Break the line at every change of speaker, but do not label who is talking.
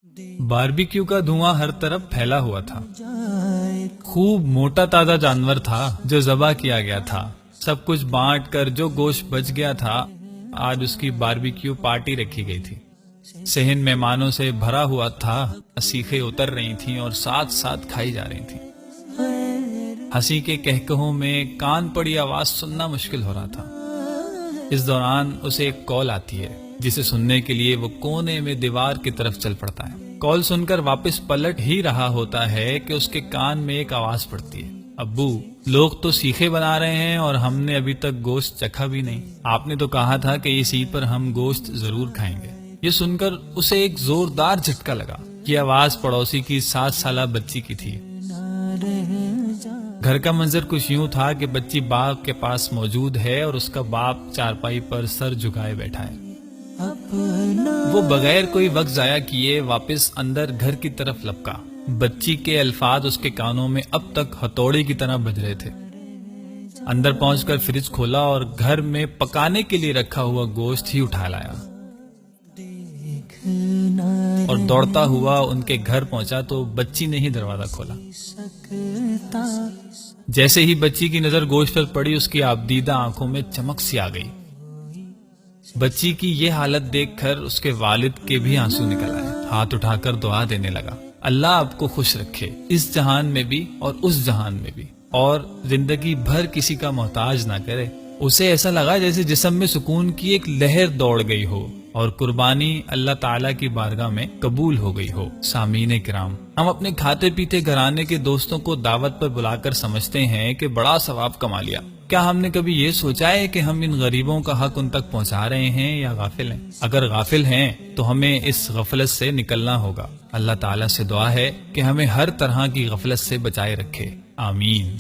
Barbecue का धुआं हर तरफ फैला हुआ था। खूब मोटा ताजा जानवर था जो ज़बह किया गया था। सब कुछ बांट कर जो गोश्त बच गया था, आज उसकी बारबेक्यू पार्टी रखी गई थी। सहन मेहमानों से भरा हुआ था। सीखें उतर रही थीं और साथ साथ खाई जा रही थीं। हंसी के कहकहों में कान पड़ी आवाज सुनना मुश्किल हो रहा था। इस दौरान उसे एक कॉल आती है, जिसे सुनने के लिए वो कोने में दीवार की तरफ चल पड़ता है। कॉल सुनकर वापस पलट ही रहा होता है कि उसके कान में एक आवाज पड़ती है, अब्बू, लोग तो सीखे बना रहे हैं और हमने अभी तक गोश्त चखा भी नहीं। आपने तो कहा था कि इस ईद पर हम गोश्त जरूर खाएंगे। ये सुनकर उसे एक जोरदार झटका लगा। ये आवाज पड़ोसी की 7 साला बच्ची की थी। घर का मंजर कुछ यूं था कि बच्ची बाप के पास मौजूद है और उसका बाप चारपाई पर सर झुकाए बैठा है। वो बगैर कोई वक्त जाया किए वापस अंदर घर की तरफ लपका। बच्ची के अल्फाज उसके कानों में अब तक हथौड़े की तरह बज रहे थे। अंदर पहुंचकर फ्रिज खोला और घर में पकाने के लिए रखा हुआ गोश्त ही उठा लाया और दौड़ता हुआ उनके घर पहुंचा तो बच्ची ने ही दरवाजा खोला। जैसे ही बच्ची की नजर गोश्त पर पड़ी, उसकी आबदीदा आंखों में चमक सी आ गई। बच्ची की ये हालत देखकर उसके वालिद के भी आंसू निकल आए। हाथ उठाकर दुआ देने लगा, अल्लाह आपको खुश रखे, इस जहान में भी और उस जहान में भी, और जिंदगी भर किसी का मोहताज ना करे। उसे ऐसा लगा जैसे जिस्म में सुकून की एक लहर दौड़ गई हो और कुर्बानी अल्लाह ताला की बारगाह में कबूल हो गई हो। सामीने किराम, हम अपने खाते पीते घराने के दोस्तों को दावत पर बुलाकर समझते हैं कि बड़ा सवाब कमा लिया। क्या हमने कभी ये सोचा है कि हम इन गरीबों का हक उन तक पहुंचा रहे हैं या गाफिल हैं? अगर गाफिल हैं तो हमें इस गफलत से निकलना होगा। अल्लाह ताला से दुआ है कि हमें हर तरह की गफलत से बचाए रखे। आमीन।